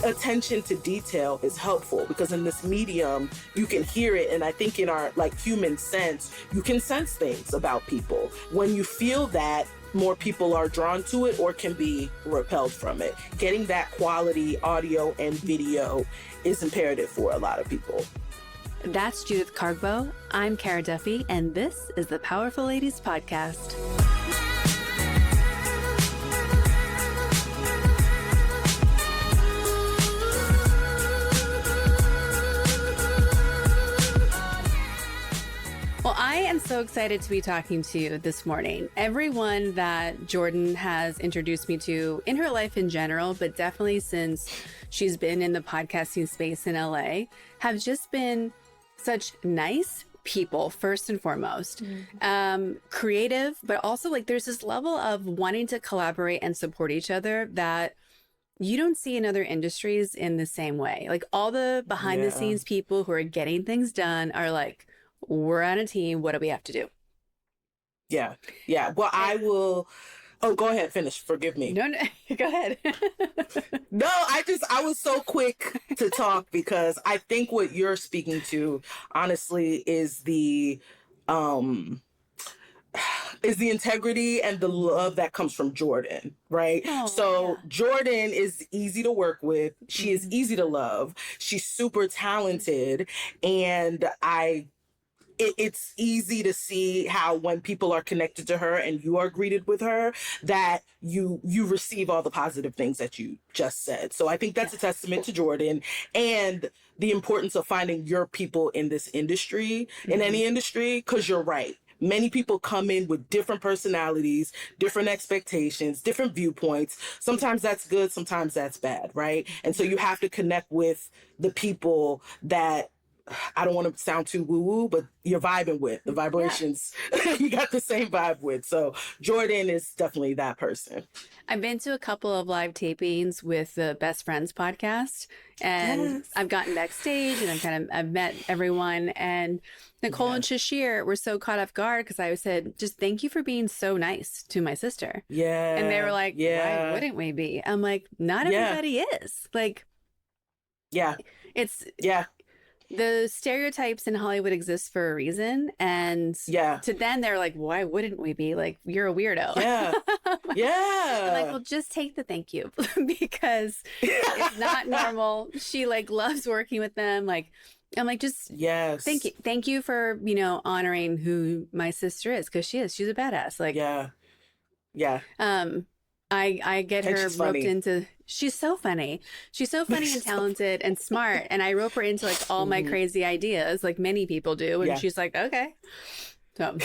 attention to detail is helpful because in this medium, you can hear it. And I think in our like human sense, you can sense things about people. When you feel that, more people are drawn to it or can be repelled from it. Getting that quality audio and video is imperative for a lot of people. That's Judith Kargbo. I'm Cara Duffy, and this is the Powerful Ladies Podcast. Well, I am so excited to be talking to you this morning. Everyone that Jordan has introduced me to in her life in general, but definitely since she's been in the podcasting space in LA, have just been such nice people, first and foremost. Creative, but also like there's this level of wanting to collaborate and support each other that you don't see in other industries in the same way. Like all the behind the scenes people who are getting things done are like, we're on a team. What do we have to do? Yeah. Well, I will. Oh, go ahead. Finish. Forgive me. No, go ahead. No, I was so quick to talk because I think what you're speaking to, honestly, is the integrity and the love that comes from Jordan, right? Jordan is easy to work with. She is easy to love. She's super talented. And it's easy to see how when people are connected to her and you are greeted with her, that you receive all the positive things that you just said. So I think that's a testament to Jordan and the importance of finding your people in this industry, in any industry, because you're right. Many people come in with different personalities, different expectations, different viewpoints. Sometimes that's good, sometimes that's bad, right? And so you have to connect with the people that, I don't want to sound too woo-woo, but you're vibing with the vibrations. You got the same vibe with. So Jordan is definitely that person. I've been to a couple of live tapings with the Best Friends podcast, and I've gotten backstage and I've met everyone. And Nicole and Shashir were so caught off guard because I said, just thank you for being so nice to my sister. Yeah. And they were like, why wouldn't we be? I'm like, not everybody is. Like, the stereotypes in Hollywood exist for a reason. And to them, they're like, why wouldn't we be? Like, you're a weirdo. I'm like, well, just take the thank you because it's not normal. She like loves working with them. Like, I'm like, just thank you. Thank you for, honoring who my sister is. Cause she's a badass. Like, I get her roped into, she's so funny. She's so funny and talented and smart. And I rope her into like all my crazy ideas, like many people do. And she's like, okay. So,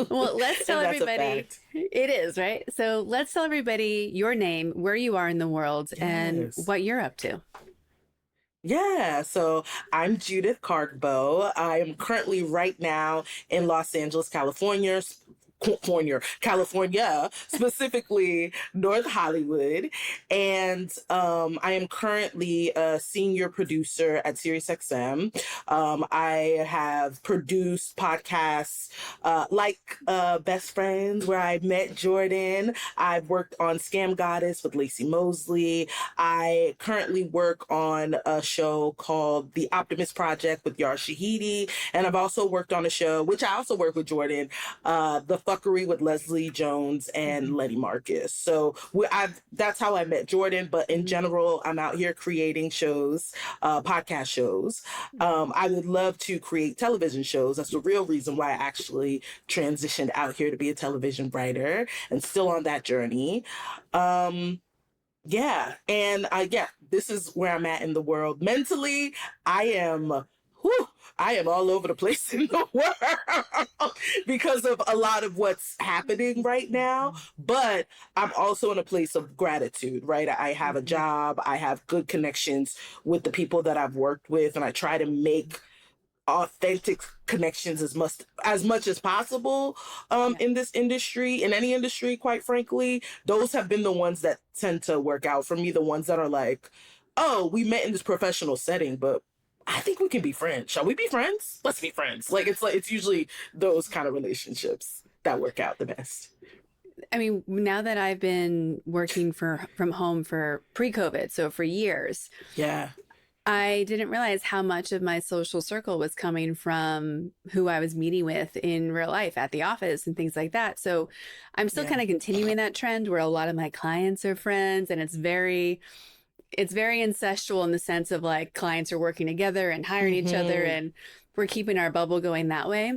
well, let's tell everybody. It is, right? So let's tell everybody your name, where you are in the world, and what you're up to. Yeah, so I'm Judith Kargbo. I am currently right now in Los Angeles, California, specifically North Hollywood. And I am currently a senior producer at SiriusXM. I have produced podcasts like Best Friends, where I met Jordan. I've worked on Scam Goddess with Lacey Mosley. I currently work on a show called The Optimist Project with Yar Shahidi. And I've also worked on a show, which I also work with Jordan, The Fuckery with Leslie Jones and Letty Marcus. So that's how I met Jordan. But in general, I'm out here creating shows, podcast shows. I would love to create television shows. That's the real reason why I actually transitioned out here to be a television writer and still on that journey. This is where I'm at in the world. Mentally, I am all over the place in the world because of a lot of what's happening right now. But I'm also in a place of gratitude, right? I have a job. I have good connections with the people that I've worked with, and I try to make authentic connections as much as possible in this industry, in any industry, quite frankly. Those have been the ones that tend to work out for me, the ones that are like, oh, we met in this professional setting, but I think we can be friends. Shall we be friends? Let's be friends. It's usually those kind of relationships that work out the best. I mean, now that I've been working from home for pre-COVID, so for years, Yeah. I didn't realize how much of my social circle was coming from who I was meeting with in real life at the office and things like that. So I'm still kind of continuing that trend where a lot of my clients are friends, and it's very incestual in the sense of like clients are working together and hiring each other, and we're keeping our bubble going that way.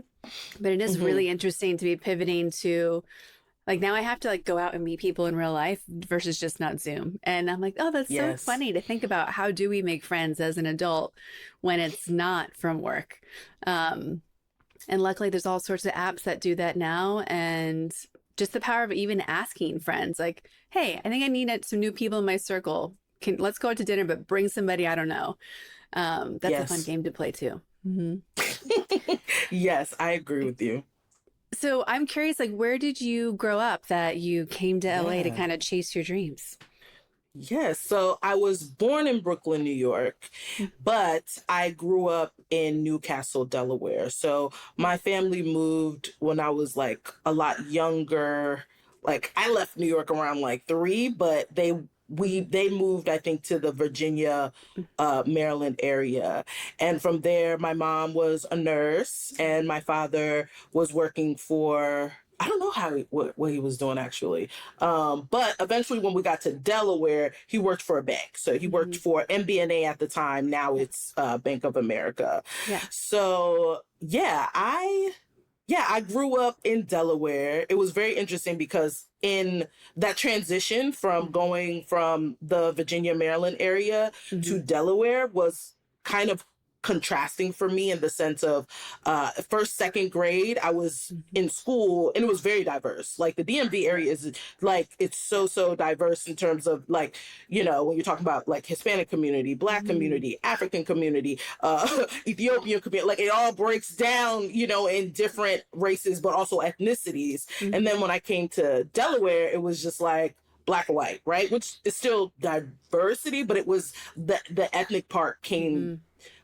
But it is really interesting to be pivoting to like, now I have to like go out and meet people in real life versus just not Zoom. And I'm like, oh, that's so funny to think about. How do we make friends as an adult when it's not from work? And luckily there's all sorts of apps that do that now. And just the power of even asking friends like, hey, I think I need some new people in my circle. Let's go out to dinner, but bring somebody I don't know. That's a fun game to play too. Yes, I agree with you. So I'm curious, like, where did you grow up that you came to LA to kind of chase your dreams? Yes, so I was born in Brooklyn, New York, but I grew up in Newcastle, Delaware. So my family moved when I was like a lot younger. Like I left New York around like 3, but they moved, I think, to the Virginia, Maryland area. And from there, my mom was a nurse and my father was working for, I don't know what he was doing actually. But eventually when we got to Delaware, he worked for a bank. So he worked for MBNA at the time. Now it's Bank of America. Yeah. So I grew up in Delaware. It was very interesting because in that transition from going from the Virginia, Maryland area to Delaware was kind of contrasting for me in the sense of first, second grade, I was in school and it was very diverse. Like the DMV area is like, it's so diverse in terms of like, you know, when you're talking about like Hispanic community, Black community, African community, Ethiopian community, like it all breaks down, you know, in different races, but also ethnicities. And then when I came to Delaware, it was just like Black or white, right? Which is still diversity, but it was the ethnic part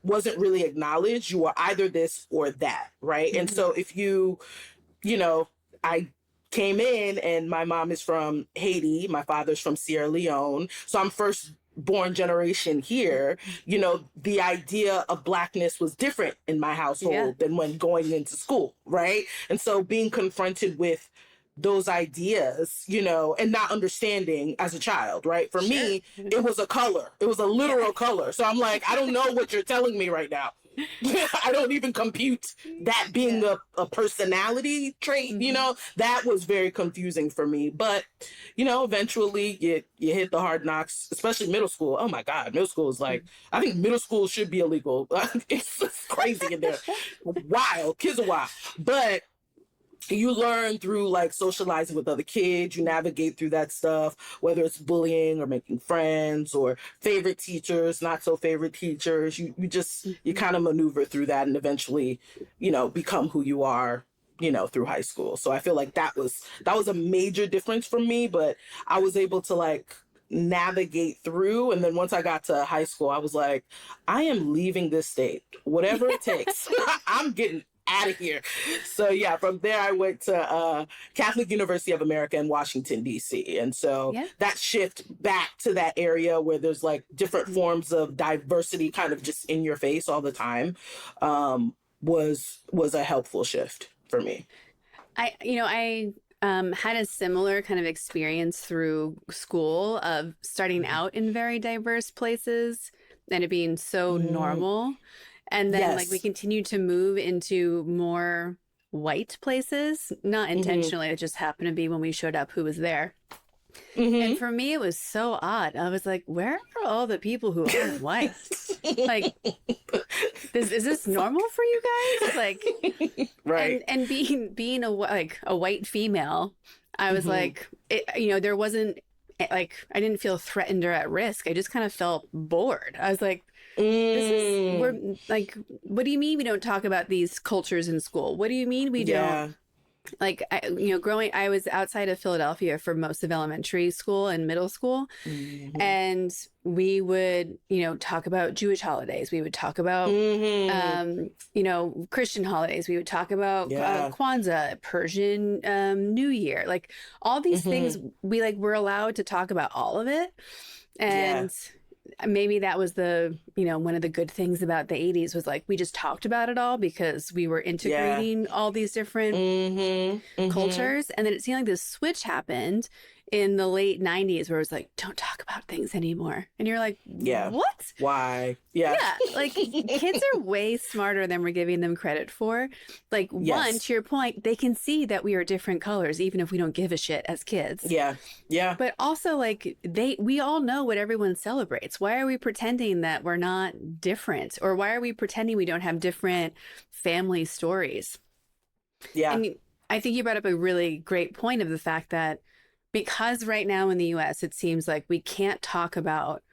wasn't really acknowledged. You were either this or that, right? And so if you know, I came in and my mom is from Haiti, my father's from Sierra Leone, so I'm first born generation here. You know, the idea of Blackness was different in my household than when going into school, right? And so being confronted with those ideas, you know, and not understanding as a child, right? For me, it was a color. It was a literal color. So I'm like, I don't know what you're telling me right now. I don't even compute that being a personality trait, you know, that was very confusing for me. But, you know, eventually you hit the hard knocks, especially middle school. Oh my God, middle school is like, I think middle school should be illegal. It's crazy in there. Wild. Kids are wild. But you learn through like socializing with other kids, you navigate through that stuff, whether it's bullying or making friends or favorite teachers, not so favorite teachers. You kind of maneuver through that and eventually, you know, become who you are, you know, through high school. So I feel like that was a major difference for me, but I was able to like navigate through. And then once I got to high school, I was like, I am leaving this state, whatever it takes. I'm getting out of here. So yeah, from there I went to Catholic University of America in Washington, D.C. And so that shift back to that area where there's like different forms of diversity kind of just in your face all the time was a helpful shift for me. I had a similar kind of experience through school of starting out in very diverse places and it being so normal. And then like we continued to move into more white places, not intentionally. It just happened to be when we showed up who was there. And for me, it was so odd. I was like, where are all the people who aren't white? Like, is this normal for you guys? Like, right. And being a white female, I was like, there wasn't like, I didn't feel threatened or at risk. I just kind of felt bored. I was like, we're like, what do you mean we don't talk about these cultures in school? What do you mean we don't like, I was outside of Philadelphia for most of elementary school and middle school. Mm-hmm. And we would, talk about Jewish holidays. We would talk about, Christian holidays. We would talk about Kwanzaa, Persian New Year, like all these things. We were allowed to talk about all of it. And maybe that was one of the good things about the 80s was we just talked about it all because we were integrating all these different cultures. And then it seemed like this switch happened in the late 90s where it was don't talk about things anymore. And you're like, what? Why? Yeah. Yeah. Kids are way smarter than we're giving them credit for. One, to your point, they can see that we are different colors, even if we don't give a shit as kids. Yeah. Yeah. But also we all know what everyone celebrates. Why are we pretending that we're not different? Or why are we pretending we don't have different family stories? Yeah. And I think you brought up a really great point of the fact that because right now in the US, it seems like we can't talk about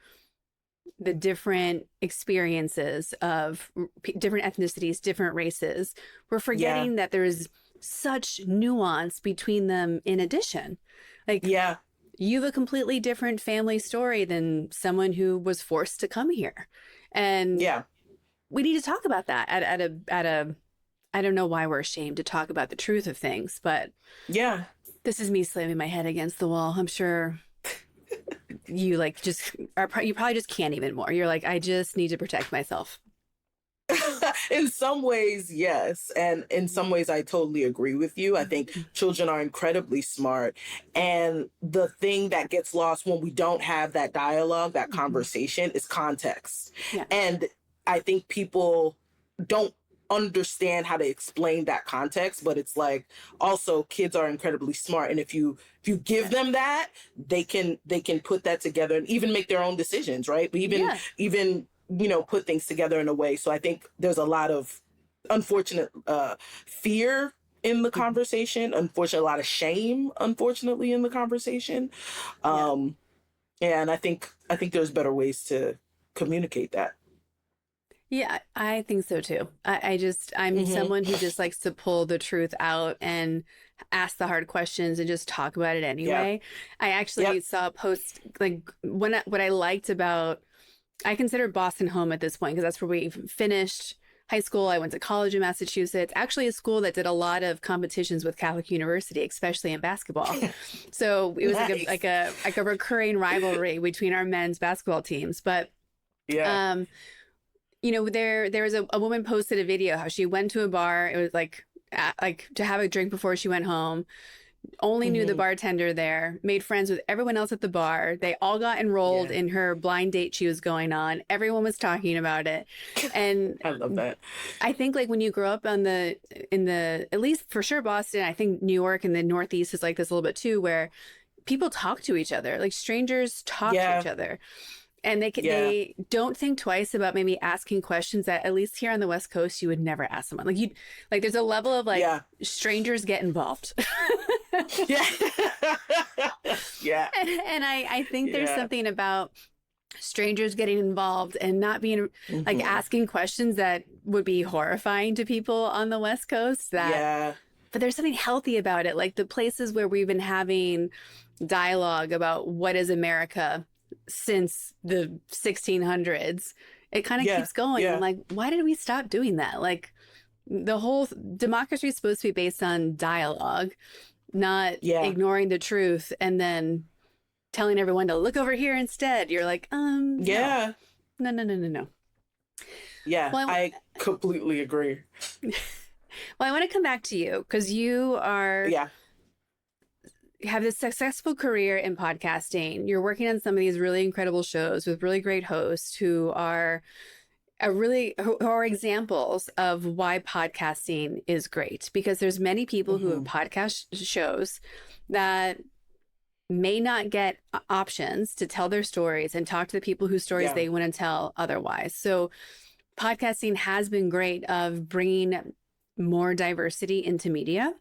the different experiences of different ethnicities, different races. We're forgetting that there's such nuance between them in addition. You have a completely different family story than someone who was forced to come here. And we need to talk about that at a I don't know why we're ashamed to talk about the truth of things, but this is me slamming my head against the wall. I'm sure you you probably just can't even more. You're I just need to protect myself. In some ways, yes. And in some ways, I totally agree with you. I think children are incredibly smart. And the thing that gets lost when we don't have that dialogue, that conversation, is context. Yeah. And I think people don't understand how to explain that context, but it's also kids are incredibly smart, and if you give them that, they can put that together and even make their own decisions, right? But even put things together in a way. So I think there's a lot of unfortunate fear in the conversation, unfortunately a lot of shame, unfortunately, in the conversation. And I think there's better ways to communicate that. Yeah, I think so too. I'm someone who just likes to pull the truth out and ask the hard questions and just talk about it anyway. I actually saw a post what I liked about, I consider Boston home at this point because that's where we finished high school. I went to college in Massachusetts, actually a school that did a lot of competitions with Catholic University, especially in basketball. So it was like a recurring rivalry between our men's basketball teams. But there was a woman posted a video how she went to a bar. It was like to have a drink before she went home. Only knew the bartender there, made friends with everyone else at the bar. They all got enrolled in her blind date she was going on. Everyone was talking about it. And I love that. I think when you grow up in the, at least for sure Boston, I think New York and the Northeast is like this a little bit too, where people talk to each other, strangers talk to each other. And they don't think twice about maybe asking questions that at least here on the West Coast you would never ask someone. There's a level of strangers get involved. And I think there's something about strangers getting involved and not being asking questions that would be horrifying to people on the West Coast. But there's something healthy about it. The places where we've been having dialogue about what is America since the 1600s, it kind of keeps going. I'm why did we stop doing that? The whole democracy is supposed to be based on dialogue, not ignoring the truth and then telling everyone to look over here instead. You're no. Yeah, well, I completely agree. Well, I want to come back to you because you are have this successful career in podcasting. You're working on some of these really incredible shows with really great hosts who are who are examples of why podcasting is great, because there's many people who have podcast shows that may not get options to tell their stories and talk to the people whose stories they want to tell otherwise. So podcasting has been great of bringing more diversity into media.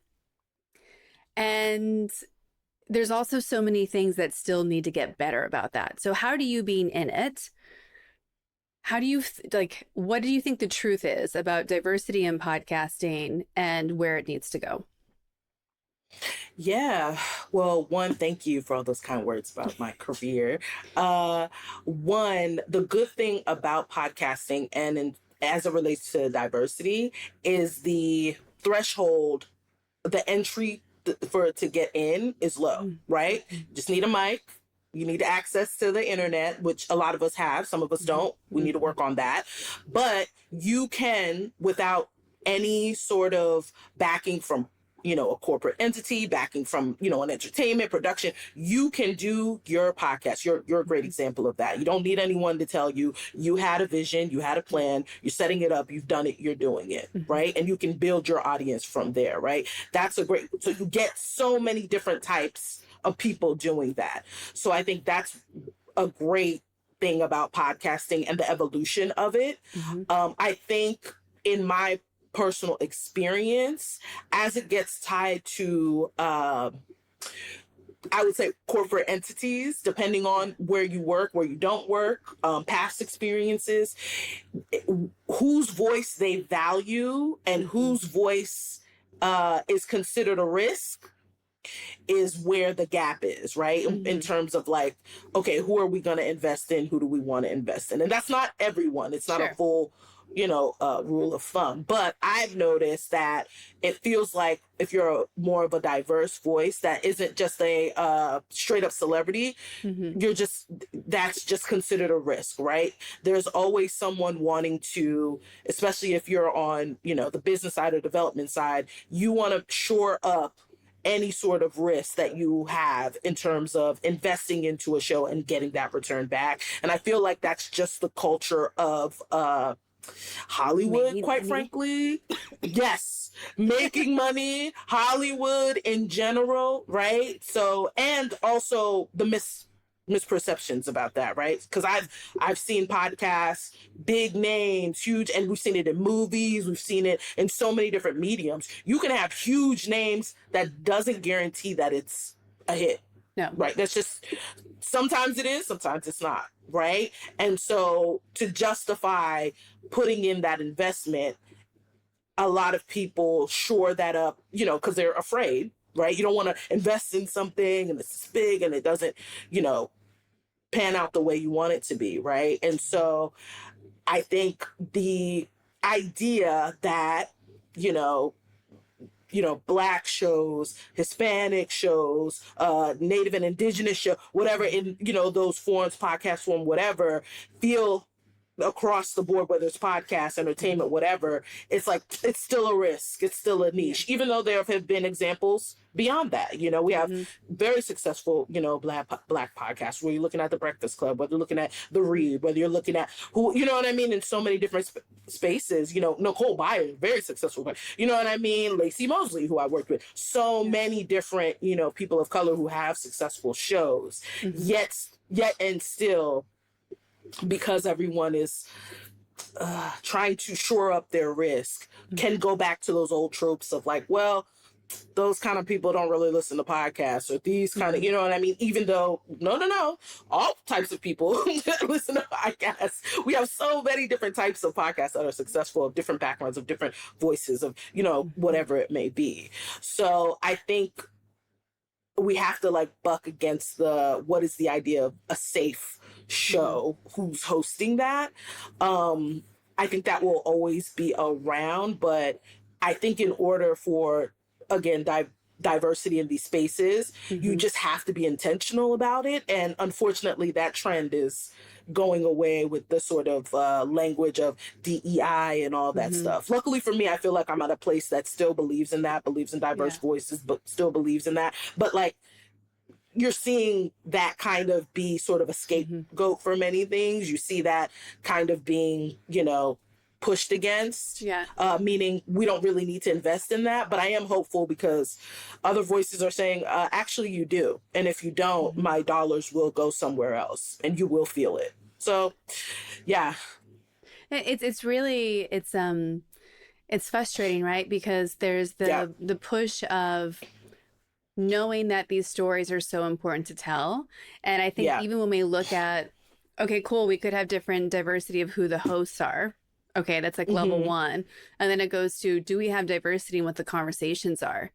And there's also so many things that still need to get better about that. So how do you, being in it, how do you what do you think the truth is about diversity in podcasting and where it needs to go? Yeah. Well, one, thank you for all those kind words about my career. One, the good thing about podcasting as it relates to diversity is the threshold, the entry for it to get in is low, right? Just need a mic. You need access to the internet, which a lot of us have. Some of us don't. We need to work on that. But you can, without any sort of backing from a corporate entity, backing from an entertainment production, you can do your podcast. You're a great example of that. You don't need anyone to tell you. You had a vision, you had a plan, you're setting it up, you've done it, you're doing it, right? And you can build your audience from there, right? So you get so many different types of people doing that. So I think that's a great thing about podcasting and the evolution of it. I think in my personal experience, as it gets tied to I would say corporate entities, depending on where you work, where you don't work, past experiences, whose voice they value and whose voice is considered a risk is where the gap is, right? In terms of like, okay, who are we going to invest in? Who do we want to invest in? And that's not everyone. It's not a full rule of thumb. But I've noticed that it feels like if you're more of a diverse voice that isn't just a straight up celebrity, that's just considered a risk, right? There's always someone wanting to, especially if you're on, the business side or development side, you want to shore up any sort of risk that you have in terms of investing into a show and getting that return back. And I feel like that's just the culture of Hollywood, quite frankly. Yes, making money, Hollywood in general, right? So, and also the misperceptions about that, right? Because I've seen podcasts, big names, huge, and we've seen it in movies, we've seen it in so many different mediums. You can have huge names that doesn't guarantee that it's a hit. No. Right. That's just, sometimes it is, sometimes it's not. Right. And so to justify putting in that investment, a lot of people shore that up, because they're afraid, right? You don't want to invest in something and it's big and it doesn't, pan out the way you want it to be. Right. And so I think the idea that, Black shows, Hispanic shows, Native and Indigenous show, whatever in, those forms, podcast form, whatever, feel across the board, whether it's podcast, entertainment, whatever, it's like, it's still a risk. It's still a niche, even though there have been examples beyond that. We have very successful, black podcasts where you're looking at the Breakfast Club, whether you're looking at The Read, whether you're looking at who, you know what I mean? In so many different spaces, Nicole Byer, very successful, but you know what I mean? Lacey Mosley, who I worked with, so many different, people of color who have successful shows, yet and still, because everyone is trying to shore up their risk, can go back to those old tropes of like, well, those kind of people don't really listen to podcasts, or these kind of, you know what I mean? Even though, no, all types of people listen to podcasts. We have so many different types of podcasts that are successful, of different backgrounds, of different voices, of, whatever it may be. So I think we have to like buck against what is the idea of a safe show, who's hosting that. I think that will always be around, but I think in order for, again, diversity in these spaces, you just have to be intentional about it. And unfortunately, that trend is going away with the sort of language of DEI and all that stuff. Luckily for me, I feel like I'm at a place that still believes in that, believes in diverse voices, but still believes in that. But like, you're seeing that kind of be sort of a scapegoat for many things. You see that kind of being, pushed against, meaning we don't really need to invest in that. But I am hopeful because other voices are saying, actually you do. And if you don't, my dollars will go somewhere else and you will feel it. So, yeah. It's really, it's frustrating, right? Because there's the push of knowing that these stories are so important to tell. And I think even when we look at, okay, cool, we could have different diversity of who the hosts are. Okay, that's like level one. And then it goes to, do we have diversity in what the conversations are?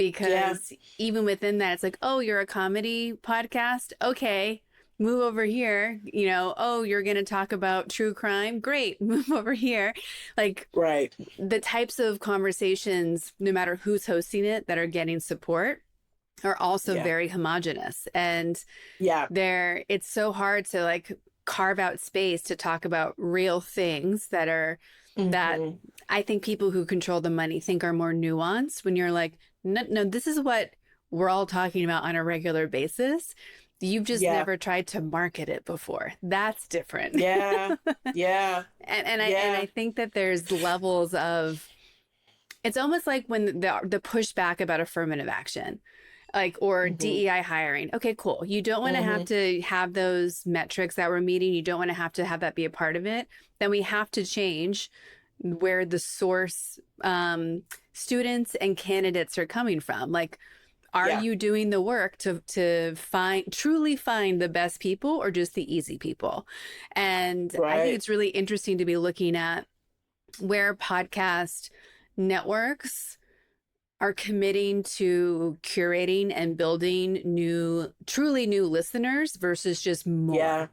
because even within that, it's like, oh, you're a comedy podcast. Okay. Move over here, you know, oh, you're going to talk about true crime. Great. Move over here. Like, right. The types of conversations, no matter who's hosting it, that are getting support are also very homogenous. And it's so hard to like carve out space to talk about real things that are that I think people who control the money think are more nuanced, when you're like, no, this is what we're all talking about on a regular basis. You've just never tried to market it before. That's different. Yeah. And I think that there's levels of, it's almost like when the pushback about affirmative action, like, or DEI hiring. Okay, cool. You don't want to have those metrics that we're meeting. You don't want to have that be a part of it. Then we have to change where the source students and candidates are coming from. Like, are you doing the work to truly find the best people, or just the easy people? And I think it's really interesting to be looking at where podcast networks are committing to curating and building truly new listeners versus just more.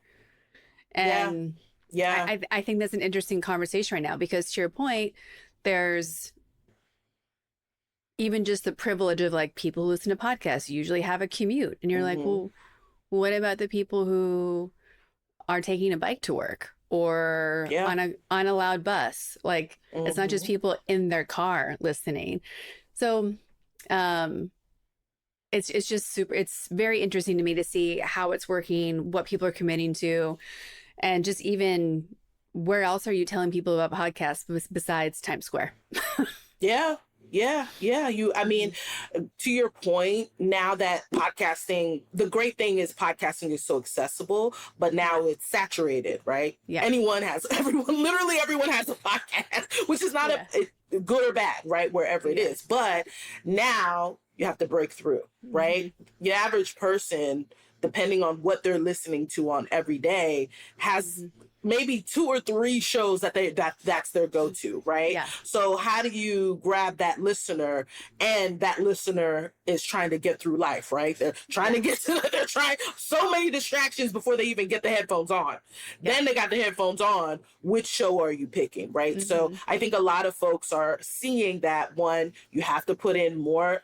And I think that's an interesting conversation right now, because to your point, there's even just the privilege of like people who listen to podcasts usually have a commute, and you're like, well, what about the people who are taking a bike to work or on a loud bus? Like, it's not just people in their car listening. So it's just it's very interesting to me to see how it's working, what people are committing to, and just even where else are you telling people about podcasts besides Times Square? I mean, to your point, now that podcasting, the great thing is podcasting is so accessible, but now it's saturated, right? Yeah. Literally everyone has a podcast, which is not a good or bad, right? Wherever it is. But now you have to break through, right? The average person, depending on what they're listening to on every day, has maybe 2 or 3 shows that's their go-to, right? Yeah. So how do you grab that listener, and that listener is trying to get through life, right? They're trying they're trying so many distractions before they even get the headphones on. Then they got the headphones on. Which show are you picking, right? So I think a lot of folks are seeing that, one, you have to put in more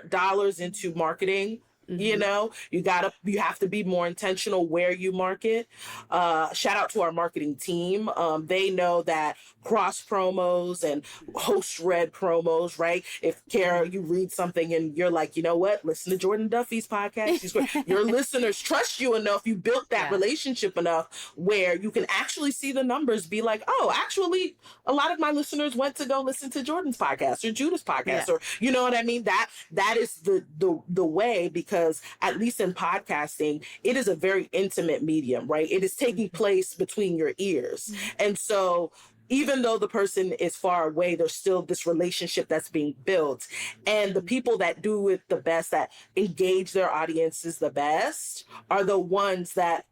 dollars into marketing. You know, you have to be more intentional where you market. Shout out to our marketing team. They know that cross promos and host read promos, right? If Kara, you read something and you're like, you know what, listen to Jordan Duffy's podcast. Your listeners trust you enough. You built that relationship enough where you can actually see the numbers be like, oh, actually, a lot of my listeners went to go listen to Jordan's podcast or Judith's podcast, or you know what I mean? That is the way, because at least in podcasting, it is a very intimate medium, right? It is taking place between your ears. And so even though the person is far away, there's still this relationship that's being built. And the people that do it the best, that engage their audiences the best, are the ones that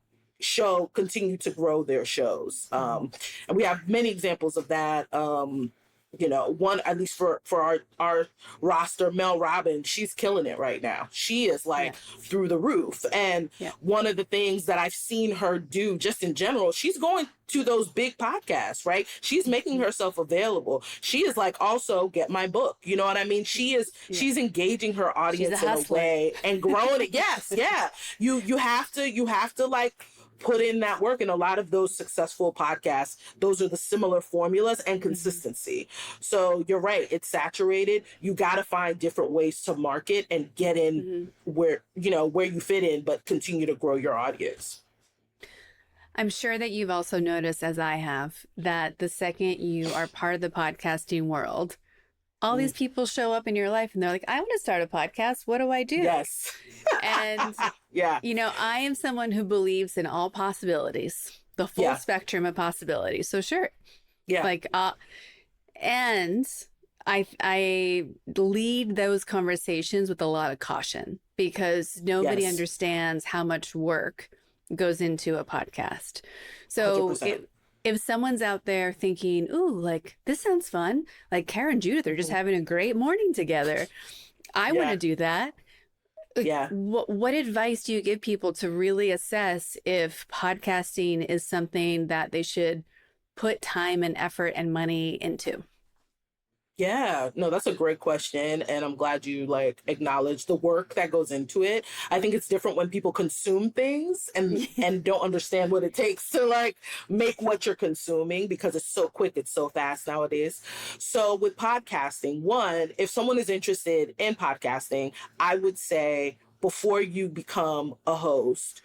continue to grow their shows. And we have many examples of that. You know, one, at least for our roster, Mel Robbins, she's killing it right now. She is like through the roof. And one of the things that I've seen her do just in general, she's going to those big podcasts, right? She's making herself available. She is like, also get my book. You know what I mean? She's engaging her audience in a way and growing it. You have to like put in that work. And a lot of those successful podcasts, those are the similar formulas and consistency. So you're right. It's saturated. You got to find different ways to market and get in where you fit in, but continue to grow your audience. I'm sure that you've also noticed, as I have, that the second you are part of the podcasting world, all these people show up in your life and they're like, I want to start a podcast. What do I do? Yes. And, you know, I am someone who believes in all possibilities, the full spectrum of possibilities. So sure. Yeah. Like, and I lead those conversations with a lot of caution, because nobody understands how much work goes into a podcast. So if someone's out there thinking, ooh, like, this sounds fun, like Kara and Judith are just having a great morning together, I want to Yeah. do that. Yeah. What advice do you give people to really assess if podcasting is something that they should put time and effort and money into? Yeah, no, that's a great question. And I'm glad you like acknowledge the work that goes into it. I think it's different when people consume things and don't understand what it takes to like make what you're consuming because it's so quick, it's so fast nowadays. So with podcasting, one, if someone is interested in podcasting, I would say before you become a host,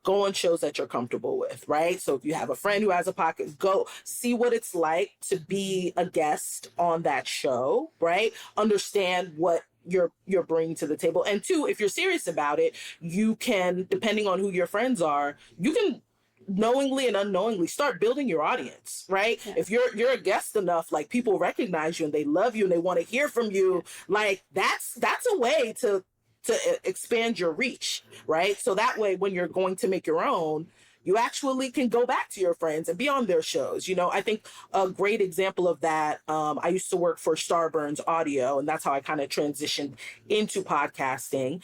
go on shows that you're comfortable with, right? So if you have a friend who has a podcast, go see what it's like to be a guest on that show, right? Understand what you're bringing to the table. And two, if you're serious about it, you can, depending on who your friends are, you can knowingly and unknowingly start building your audience, right? Yeah. If you're a guest enough, like people recognize you and they love you and they want to hear from you, like that's a way to expand your reach, right? So that way, when you're going to make your own, you actually can go back to your friends and be on their shows. You know, I think a great example of that, I used to work for Startng Audio, and that's how I kind of transitioned into podcasting.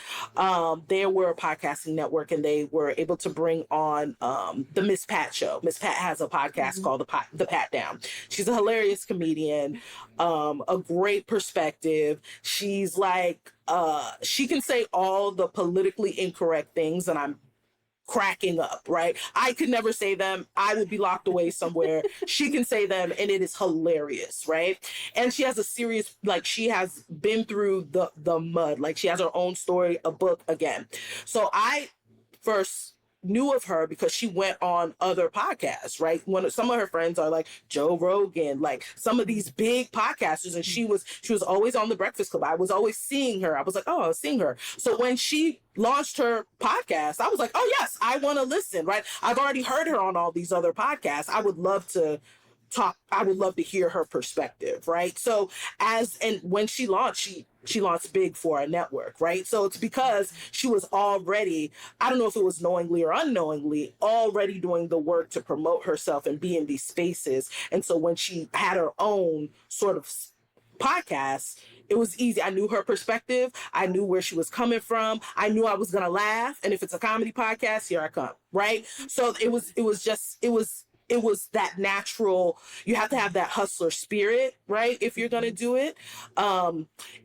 They were a podcasting network, and they were able to bring on the Miss Pat show. Miss Pat has a podcast called the Pat Down. She's a hilarious comedian, a great perspective. She's like, she can say all the politically incorrect things, and I'm cracking up, right? I could never say them. I would be locked away somewhere. She can say them and it is hilarious, right? And she has a serious, like she has been through the mud. Like she has her own story, a book again. So I first knew of her because she went on other podcasts, right? When some of her friends are like Joe Rogan, like some of these big podcasters, and she was always on the Breakfast Club. I was always seeing her. I was like, oh, I was seeing her. So when she launched her podcast, I was like, oh yes, I want to listen, right? I've already heard her on all these other podcasts. I would love to talk. I would love to hear her perspective, right? So when she launched, she launched big for a network, right? So it's because she was already, I don't know if it was knowingly or unknowingly, already doing the work to promote herself and be in these spaces. And so when she had her own sort of podcast, it was easy. I knew her perspective. I knew where she was coming from. I knew I was going to laugh. And if it's a comedy podcast, here I come, right? So it was that natural. You have to have that hustler spirit, right? If you're going to do it.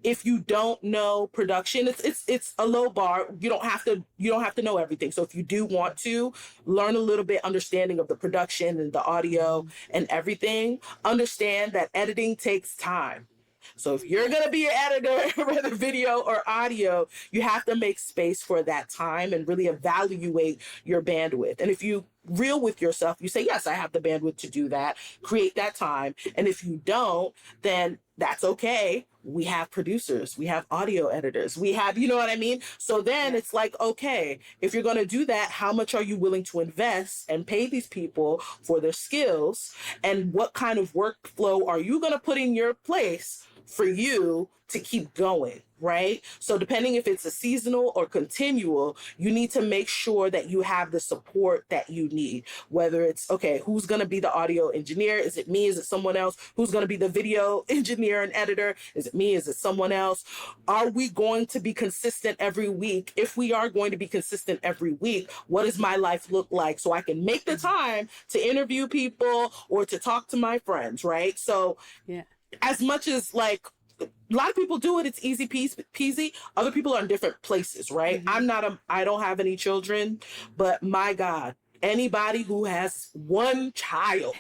If you don't know production, it's a low bar. You don't have to know everything. So if you do want to learn a little bit understanding of the production and the audio and everything, understand that editing takes time. So if you're going to be an editor, whether video or audio, you have to make space for that time and really evaluate your bandwidth. And if you real with yourself, you say, yes, I have the bandwidth to do that, create that time. And if you don't, then that's okay. We have producers, we have audio editors, we have, you know what I mean? So then it's like, okay, if you're going to do that, how much are you willing to invest and pay these people for their skills? And what kind of workflow are you going to put in your place for you to keep going, right? So depending if it's a seasonal or continual, you need to make sure that you have the support that you need, whether it's, okay, who's going to be the audio engineer? Is it me? Is it someone else? Who's going to be the video engineer and editor? Is it me? Is it someone else? Are we going to be consistent every week? If we are going to be consistent every week, what does my life look like so I can make the time to interview people or to talk to my friends, right? So as much as like a lot of people do it, it's easy peasy. Other people are in different places, right? I don't have any children, but my God, anybody who has one child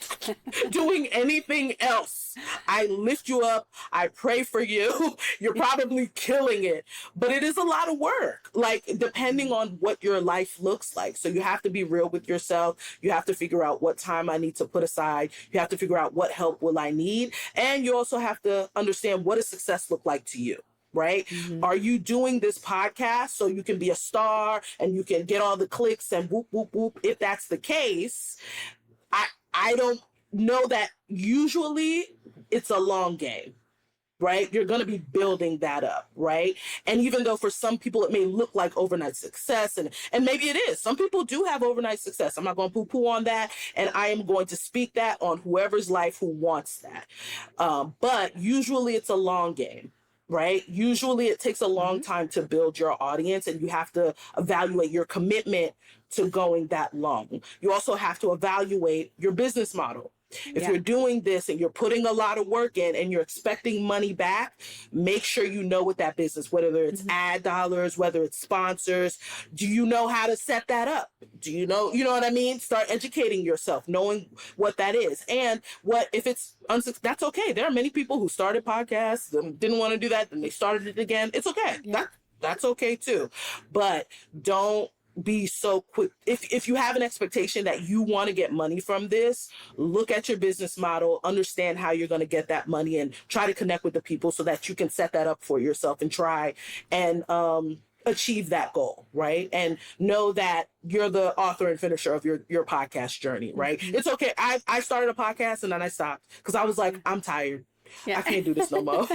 doing anything else, I lift you up. I pray for you. You're probably killing it, but it is a lot of work, like depending on what your life looks like. So you have to be real with yourself. You have to figure out what time I need to put aside. You have to figure out what help will I need. And you also have to understand, what does success look like to you? Right? Are you doing this podcast so you can be a star and you can get all the clicks and whoop, whoop, whoop? If that's the case, I don't know that usually it's a long game, right? You're going to be building that up, right? And even though for some people it may look like overnight success, and maybe it is. Some people do have overnight success. I'm not going to poo-poo on that, and I am going to speak that on whoever's life who wants that. But usually it's a long game. right? Usually it takes a long time to build your audience, and you have to evaluate your commitment to going that long. You also have to evaluate your business model. If you're doing this and you're putting a lot of work in and you're expecting money back, make sure you know what that business, whether it's ad dollars, whether it's sponsors, do you know how to set that up? Do you know what I mean? Start educating yourself, knowing what that is. And what if it's that's okay. There are many people who started podcasts and didn't want to do that, and they started it again. It's okay. That's okay too. But don't be so quick. If you have an expectation that you want to get money from this, look at your business model, understand how you're going to get that money, and try to connect with the people so that you can set that up for yourself and try and achieve that goal, right? And know that you're the author and finisher of your podcast journey, right? It's okay. I started a podcast and then I stopped because I was like, I'm tired. I can't do this no more.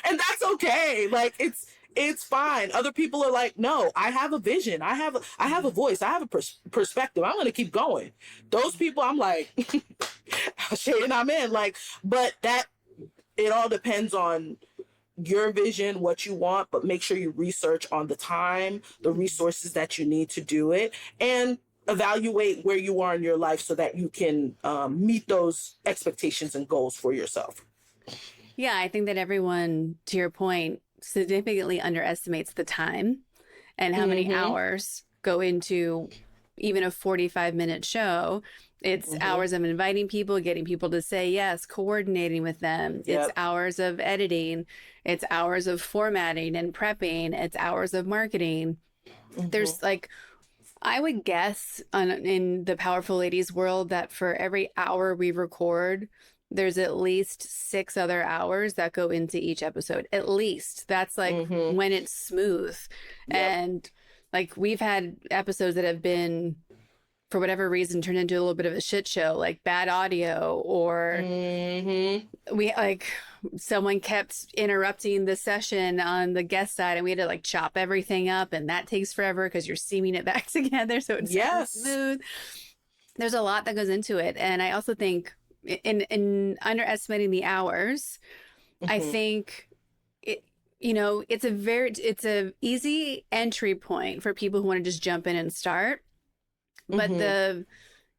And that's okay. Like it's fine. Other people are like, no, I have a vision. I have a voice. I have a perspective. I'm going to keep going. Those people, I'm like, shit, I'm in. Like, but that it all depends on your vision, what you want, but make sure you research on the time, the resources that you need to do it, and evaluate where you are in your life so that you can meet those expectations and goals for yourself. Yeah, I think that everyone, to your point, significantly underestimates the time and how many hours go into even a 45-minute show. It's hours of inviting people, getting people to say yes, coordinating with them. It's hours of editing. It's hours of formatting and prepping. It's hours of marketing. There's like, I would guess in the Powerful Ladies world that for every hour we record, there's at least 6 other hours that go into each episode. At least. That's like when it's smooth. And like we've had episodes that have been, for whatever reason, turned into a little bit of a shit show, like bad audio, or we like someone kept interrupting the session on the guest side and we had to like chop everything up, and that takes forever because you're seaming it back together so it's smooth. There's a lot that goes into it. And I also think in underestimating the hours, I think it's a easy entry point for people who want to just jump in and start. But the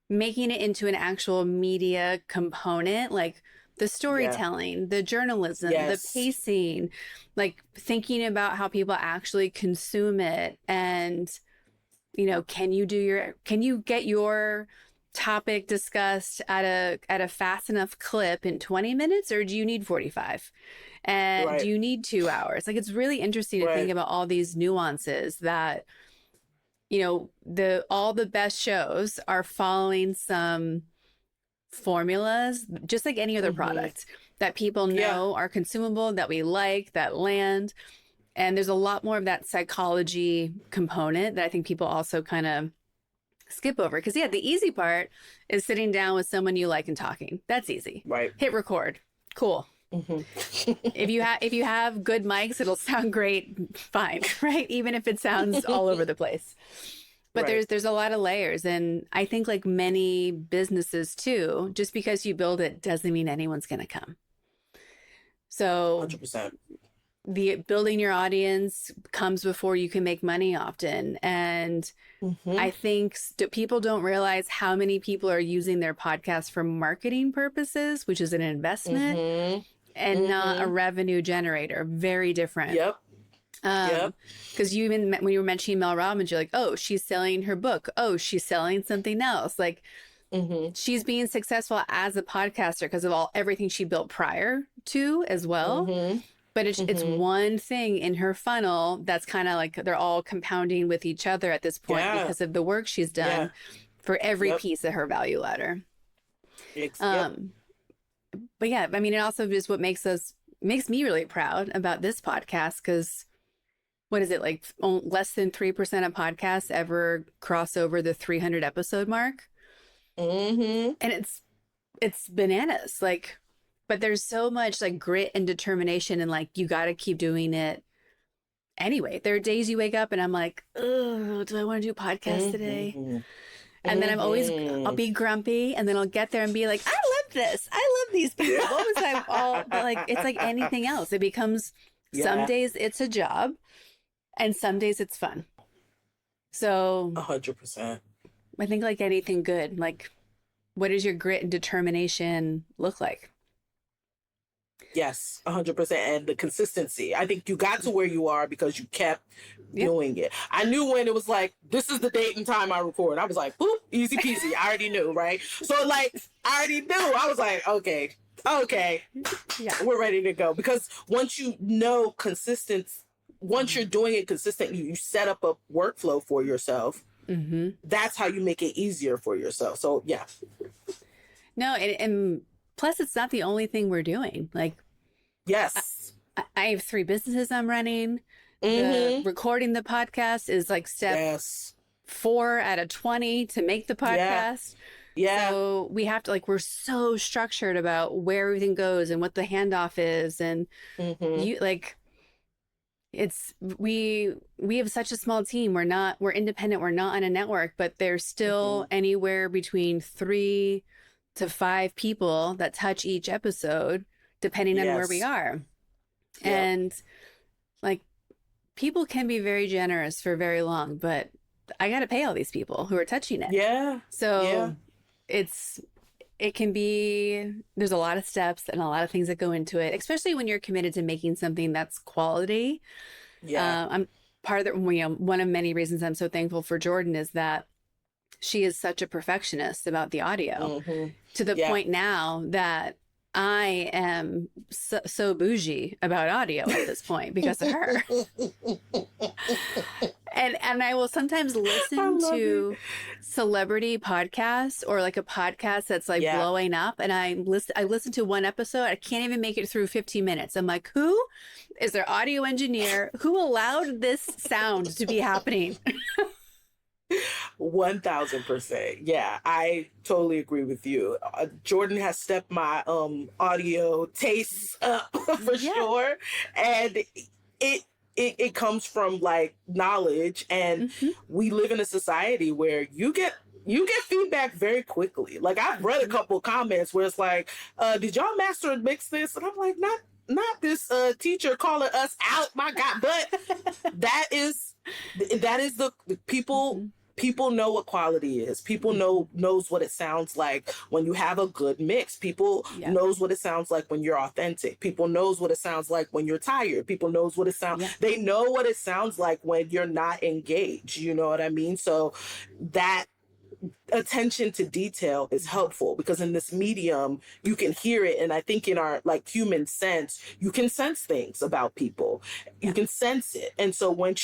making it into an actual media component, like the storytelling, the journalism, the pacing, like thinking about how people actually consume it. And, can you get your topic discussed at a fast enough clip in 20 minutes, or do you need 45? And do you need 2 hours? Like, it's really interesting to think about all these nuances that, all the best shows are following some formulas, just like any other product that people know are consumable, that we like, that land. And there's a lot more of that psychology component that I think people also kind of skip over. Because the easy part is sitting down with someone you like and talking. That's easy. Right. Hit record. Cool. If you have good mics, it'll sound great. Fine. Right. Even if it sounds all over the place. But there's a lot of layers. And I think like many businesses too, just because you build it doesn't mean anyone's going to come. So 100%. The building your audience comes before you can make money often. And I think people don't realize how many people are using their podcast for marketing purposes, which is an investment and not a revenue generator. Very different. Because when you were mentioning Mel Robbins, you're like, oh, she's selling her book. Oh, she's selling something else. Like she's being successful as a podcaster because of everything she built prior to as well. But it's one thing in her funnel that's kind of like they're all compounding with each other at this point because of the work she's done for every piece of her value ladder. But yeah, I mean, it also is what makes me really proud about this podcast, because what is it, like less than 3% of podcasts ever cross over the 300 episode mark? And it's bananas. Like, but there's so much like grit and determination, and like you got to keep doing it anyway. There are days you wake up and I'm like, oh, do I want to do a podcast today? And then I'll be grumpy, and then I'll get there and be like, I love this. I love these people. What was I all? But like, it's like anything else. It becomes Some days it's a job and some days it's fun. So 100%. I think like anything good, like what does your grit and determination look like? Yes, 100%. And the consistency. I think you got to where you are because you kept doing it. I knew when it was like, this is the date and time I record. I was like, boop, easy peasy. I already knew, right? So like, I already knew. I was like, okay, we're ready to go. Because once you know once you're doing it consistently, you set up a workflow for yourself. That's how you make it easier for yourself. So yeah. No, and plus it's not the only thing we're doing. Like, yes, I have 3 businesses I'm running. The recording the podcast is like step 4 out of 20 to make the podcast. Yeah. So we have to, like, we're so structured about where everything goes and what the handoff is. And you like, we have such a small team. We're independent. We're not on a network, but there's still anywhere between 3 to 5 people that touch each episode, depending on where we are. And like, people can be very generous for very long, but I got to pay all these people who are touching it. Yeah. So it can be, there's a lot of steps and a lot of things that go into it, especially when you're committed to making something that's quality. I'm part of the, one of many reasons I'm so thankful for Jordan is that she is such a perfectionist about the audio to the point now that I am so bougie about audio at this point because of her. And I will sometimes listen to celebrity podcasts or like a podcast that's like blowing up. And I listen to one episode. I can't even make it through 15 minutes. I'm like, who is their audio engineer? Who allowed this sound to be happening? 1000%. Yeah, I totally agree with you. Jordan has stepped my audio tastes up for sure, and it comes from like knowledge, and we live in a society where you get feedback very quickly. Like, I've read a couple comments where it's like, did y'all master and mix this? And I'm like, not this teacher calling us out, my God. But that is the people know what quality is. People knows what it sounds like when you have a good mix. People knows what it sounds like when you're authentic. People knows what it sounds like when you're tired. People knows what it sounds. They know what it sounds like when you're not engaged. You know what I mean? So that attention to detail is helpful because in this medium you can hear it, and I think in our like human sense you can sense things about people. You can sense it, and so when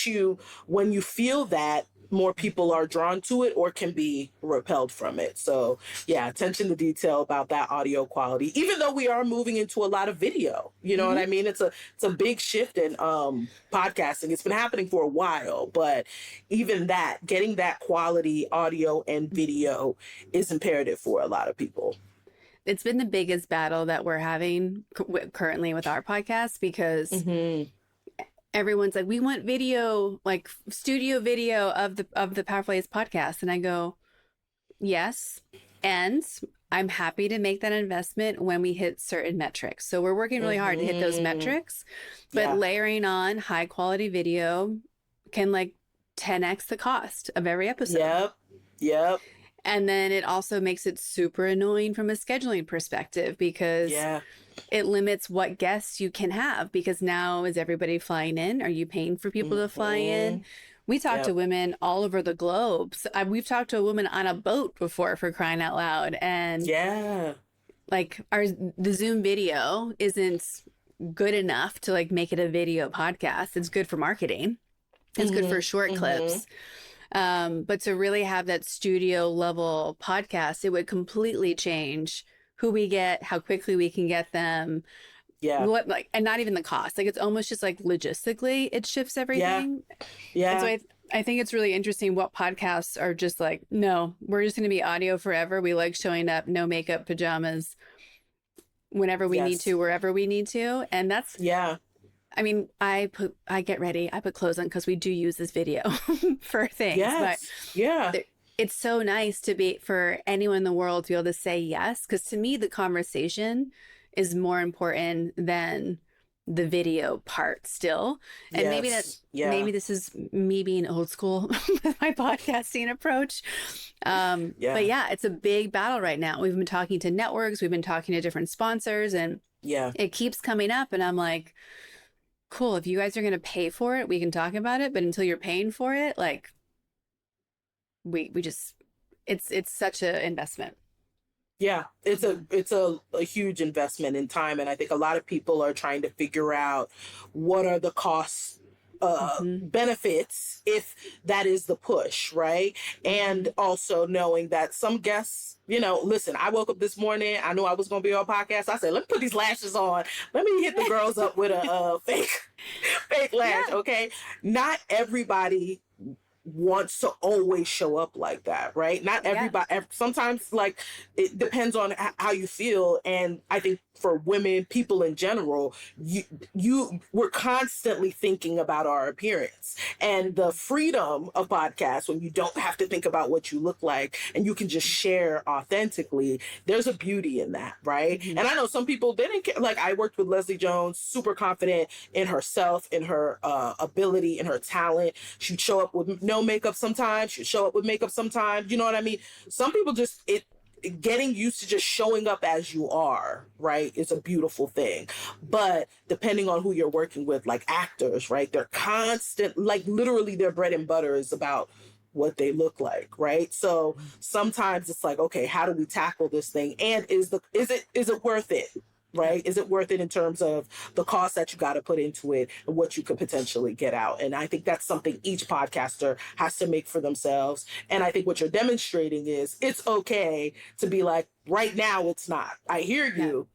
you feel that, more people are drawn to it or can be repelled from it. So yeah, attention to detail about that audio quality, even though we are moving into a lot of video, you know what I mean? It's a big shift in podcasting. It's been happening for a while, but even that, getting that quality audio and video is imperative for a lot of people. It's been the biggest battle that we're having currently with our podcast because everyone's like, we want video, like studio video of the Powerful Ace podcast. And I go, yes. And I'm happy to make that investment when we hit certain metrics. So we're working really hard to hit those metrics, but layering on high quality video can like 10x the cost of every episode. Yep. And then it also makes it super annoying from a scheduling perspective because it limits what guests you can have, because now is everybody flying in? Are you paying for people to fly in? We talk to women all over the globe. So, we've talked to a woman on a boat before, for crying out loud. And like the Zoom video isn't good enough to like make it a video podcast. It's good for marketing. It's good for short clips. But to really have that studio level podcast, it would completely change who we get, how quickly we can get them. What, like, and not even the cost. Like, it's almost just like logistically, it shifts everything. And so I think it's really interesting what podcasts are just like, no, we're just going to be audio forever. We like showing up, no makeup, pajamas, whenever we need to, wherever we need to. And that's, I mean, I get ready. I put clothes on because we do use this video for things. But it's so nice to be, for anyone in the world to be able to say yes. Because to me, the conversation is more important than the video part still. And maybe maybe this is me being old school with my podcasting approach. But yeah, it's a big battle right now. We've been talking to networks, we've been talking to different sponsors, and it keeps coming up. And I'm like, cool, if you guys are going to pay for it, we can talk about it. But until you're paying for it, like we just, it's such an investment. Yeah, it's a huge investment in time. And I think a lot of people are trying to figure out what are the costs, benefits, if that is the push, right? And also knowing that some guests, listen, I woke up this morning, I knew I was going to be on a podcast. I said, let me put these lashes on. Let me hit the girls up with a fake lash, okay? Not everybody wants to always show up like that, right? Not everybody. Sometimes, like, it depends on how you feel. And I think for women, people in general, we're constantly thinking about our appearance, and the freedom of podcasts when you don't have to think about what you look like and you can just share authentically. There's a beauty in that, right? And I know some people, they didn't care. Like, I worked with Leslie Jones, super confident in herself, in her ability, in her talent. She'd show up with no makeup sometimes. She'd show up with makeup sometimes. You know what I mean? Some people just, getting used to just showing up as you are, right, is a beautiful thing. But depending on who you're working with, like actors, right, they're constant, like literally their bread and butter is about what they look like, right? So sometimes it's like, okay, how do we tackle this thing? And is it worth it? Right? Is it worth it in terms of the cost that you got to put into it and what you could potentially get out? And I think that's something each podcaster has to make for themselves. And I think what you're demonstrating is it's okay to be like, right now it's not. I hear you.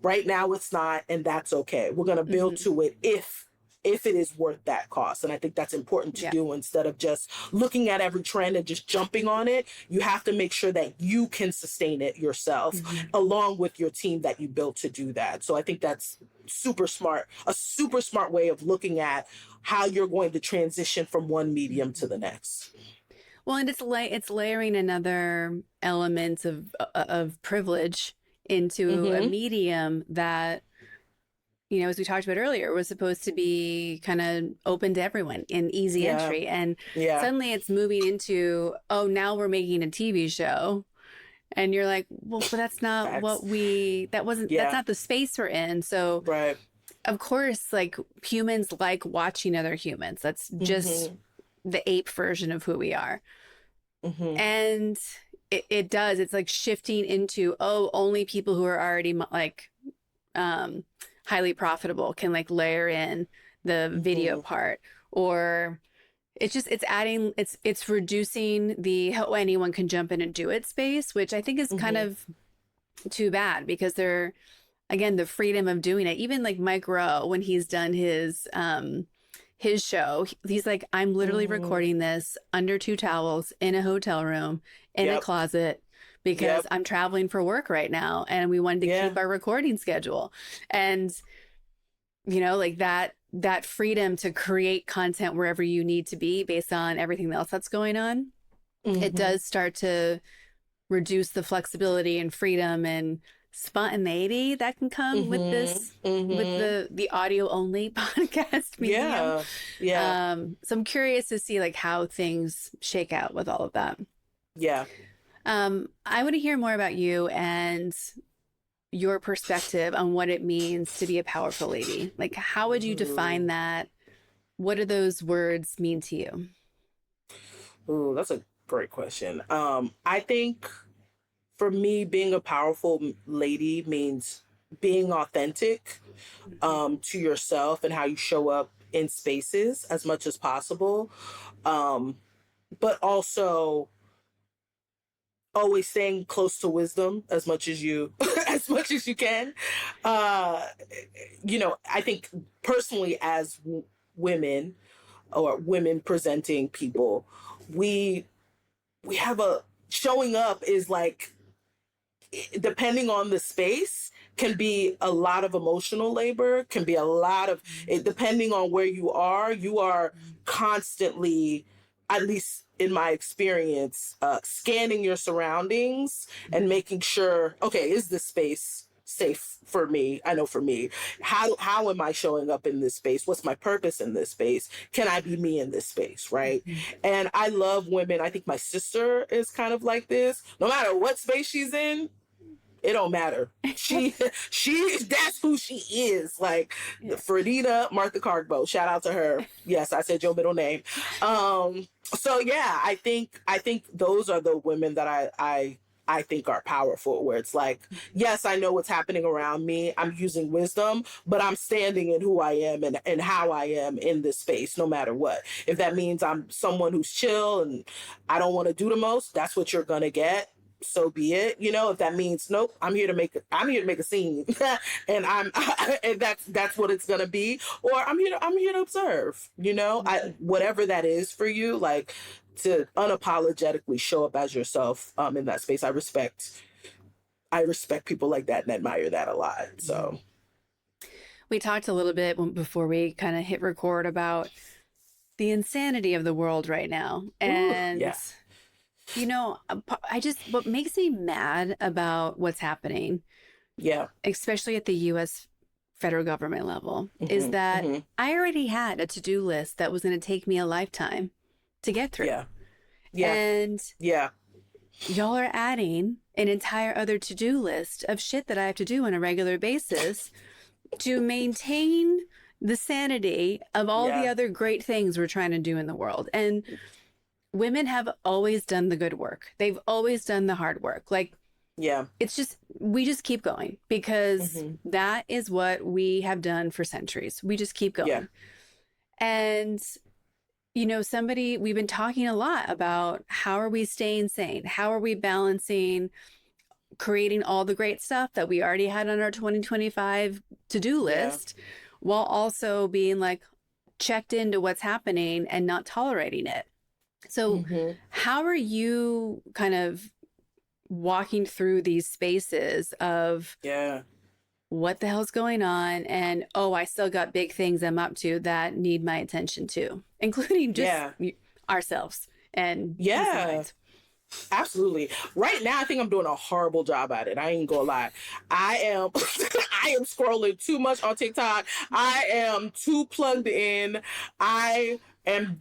Right now it's not, and that's okay. We're going to build to it if it is worth that cost. And I think that's important to do instead of just looking at every trend and just jumping on it. You have to make sure that you can sustain it yourself along with your team that you built to do that. So I think that's a super smart way of looking at how you're going to transition from one medium to the next. Well, and it's layering another element of privilege into a medium that, as we talked about earlier, was supposed to be kind of open to everyone and easy entry. And suddenly it's moving into, now we're making a TV show. And you're like, well, but that's not that's not the space we're in. So of course, like, humans like watching other humans. That's just the ape version of who we are. And it does. It's like shifting into, only people who are already like, highly profitable can like layer in the video part, or it's reducing the how anyone can jump in and do it space, which I think is kind of too bad, because again, the freedom of doing it. Even like Mike Rowe, when he's done his show, he's like, I'm literally recording this under 2 towels in a hotel room in a closet, because I'm traveling for work right now and we wanted to keep our recording schedule. And, like that freedom to create content wherever you need to be based on everything else that's going on, it does start to reduce the flexibility and freedom and spontaneity that can come with this, with the audio only podcast medium. So I'm curious to see like how things shake out with all of that. I want to hear more about you and your perspective on what it means to be a powerful lady. Like, how would you define that? What do those words mean to you? Ooh, that's a great question. I think for me, being a powerful lady means being authentic to yourself and how you show up in spaces as much as possible. But also always staying close to wisdom as much as you can. I think personally, as women or women presenting people, we have showing up is like, depending on the space, can be a lot of emotional labor, can be a lot of, depending on where you are constantly, at least in my experience, scanning your surroundings and making sure, okay, is this space safe for me. I know for me, how am I showing up in this space? What's my purpose in this space? Can I be me in this space? Right. And I love women. I think my sister is kind of like this. No matter what space she's in, it don't matter. She that's who she is. Like Fredina Martha Kargbo. Shout out to her. Yes, I said your middle name. So yeah, I think those are the women that I think are powerful, where it's like, yes, I know what's happening around me. I'm using wisdom, but I'm standing in who I am and how I am in this space, no matter what. If that means I'm someone who's chill and I don't want to do the most, that's what you're gonna get. So be it. If that means nope, I'm here to make a scene, and and that's what it's gonna be. Or I'm here to observe. Whatever that is for you, like to unapologetically show up as yourself in that space. I respect people like that and admire that a lot. So we talked a little bit before we kind of hit record about the insanity of the world right now, and. Yeah. What makes me mad about what's happening, especially at the U.S. federal government level, is that I already had a to-do list that was going to take me a lifetime to get through. And y'all are adding an entire other to-do list of shit that I have to do on a regular basis to maintain the sanity of all the other great things we're trying to do in the world. And women have always done the good work. They've always done the hard work. Like, it's just, we just keep going because that is what we have done for centuries. We just keep going. And, we've been talking a lot about how are we staying sane? How are we balancing creating all the great stuff that we already had on our 2025 to-do list while also being like checked into what's happening and not tolerating it. So how are you kind of walking through these spaces of what the hell's going on? And, I still got big things I'm up to that need my attention too, including just ourselves and absolutely. Right now, I think I'm doing a horrible job at it. I ain't gonna lie. I am scrolling too much on TikTok. I am too plugged in. I need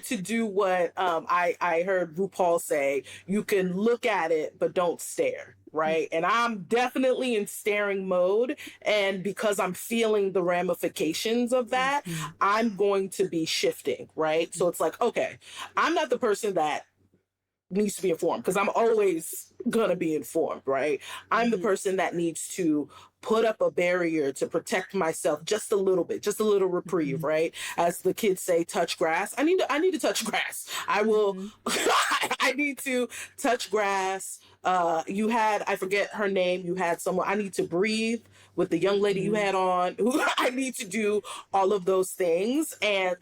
to do what I heard RuPaul say. You can look at it, but don't stare. Right. And I'm definitely in staring mode. And because I'm feeling the ramifications of that, I'm going to be shifting. Right. So it's like, okay, I'm not the person that needs to be informed because I'm always gonna be informed, right? I'm the person that needs to put up a barrier to protect myself just a little bit, just a little reprieve, right? As the kids say, touch grass. I need to touch grass. I will. I need to touch grass. I forget her name. You had someone. I need to breathe with the young lady you had on. I need to do all of those things, and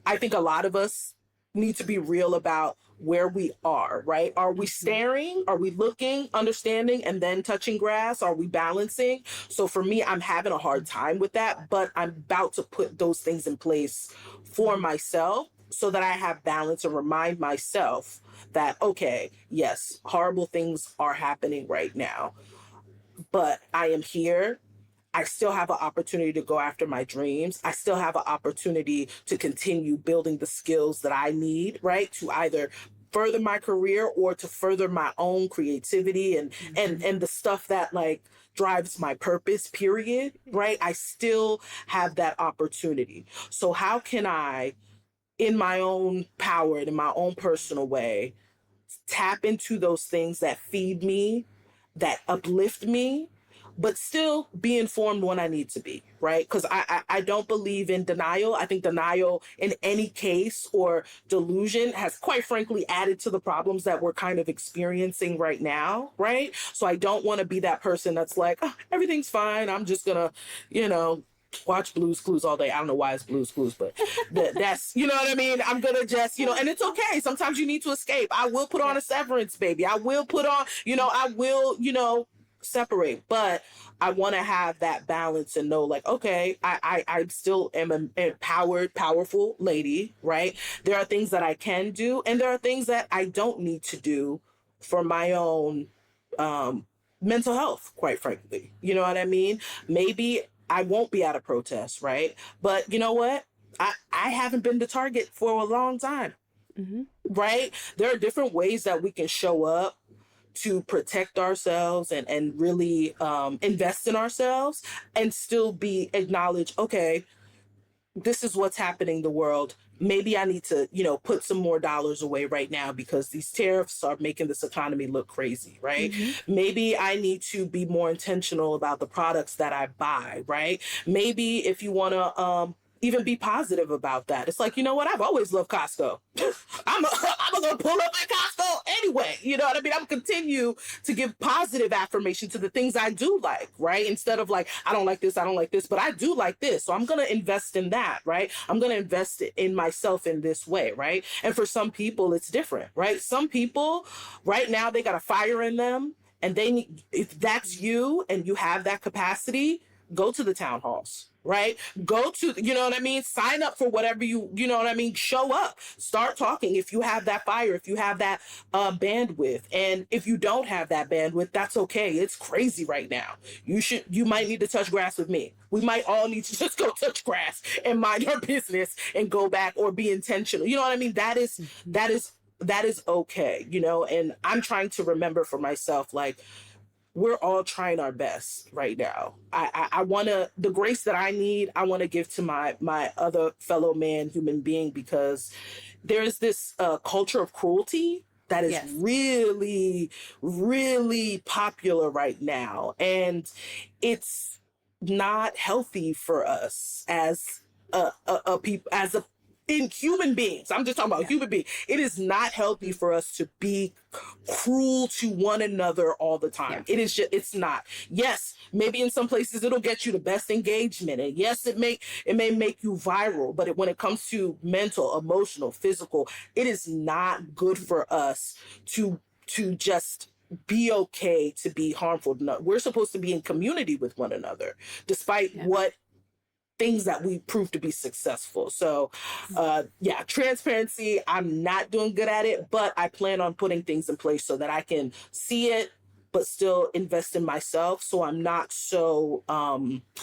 I think a lot of us need to be real about where we are, right? Are we staring? Are we looking, understanding, and then touching grass? Are we balancing? So for me, I'm having a hard time with that, but I'm about to put those things in place for myself so that I have balance and remind myself that, okay, yes, horrible things are happening right now, but I am here. I still have an opportunity to go after my dreams. I still have an opportunity to continue building the skills that I need, right? To either further my career or to further my own creativity and the stuff that like drives my purpose, period, right? I still have that opportunity. So how can I, in my own power and in my own personal way, tap into those things that feed me, that uplift me, but still be informed when I need to be, right? Because I don't believe in denial. I think denial in any case or delusion has quite frankly added to the problems that we're kind of experiencing right now, right? So I don't want to be that person that's like, oh, everything's fine. I'm just gonna, watch Blue's Clues all day. I don't know why it's Blue's Clues, but that's, you know what I mean? I'm going to just, and it's okay. Sometimes you need to escape. I will put on a Severance, baby. I will put on, I will, separate, but I want to have that balance and know like, okay, I still am an empowered, powerful lady, right? There are things that I can do and there are things that I don't need to do for my own mental health, quite frankly. You know what I mean? Maybe I won't be at a protest, right? But you know what? I haven't been to Target for a long time, right? There are different ways that we can show up to protect ourselves and really invest in ourselves and still be acknowledged, okay, this is what's happening in the world. Maybe I need to, put some more dollars away right now because these tariffs are making this economy look crazy, right? Maybe I need to be more intentional about the products that I buy, right? Maybe if you want to even be positive about that. It's like, you know what? I've always loved Costco. I'm going to pull up at Costco anyway. You know what I mean? I'm going to continue to give positive affirmation to the things I do like, right? Instead of like, I don't like this, but I do like this. So I'm going to invest in that, right? I'm going to invest in myself in this way, right? And for some people, it's different, right? Some people right now, they got a fire in them, and they need, if that's you and you have that capacity, go to the town halls, right? Go to, you know what I mean? Sign up for whatever you know what I mean? Show up, start talking. If you have that fire, if you have that bandwidth, and if you don't have that bandwidth, that's okay. It's crazy right now. You might need to touch grass with me. We might all need to just go touch grass and mind our business and go back or be intentional. You know what I mean? That is okay, and I'm trying to remember for myself, like, we're all trying our best right now. I want to, the grace that I need, I want to give to my other fellow man, human being, because there's this culture of cruelty that is really, really popular right now. And it's not healthy for us as in human beings. I'm just talking about human beings. It is not healthy for us to be cruel to one another all the time. It is just, it's not. Yes, maybe in some places it'll get you the best engagement. And yes, it may make you viral, but when it comes to mental, emotional, physical, it is not good for us to just be okay to be harmful. No, we're supposed to be in community with one another, despite what things that we prove to be successful. So transparency, I'm not doing good at it, but I plan on putting things in place so that I can see it, but still invest in myself, so I'm not so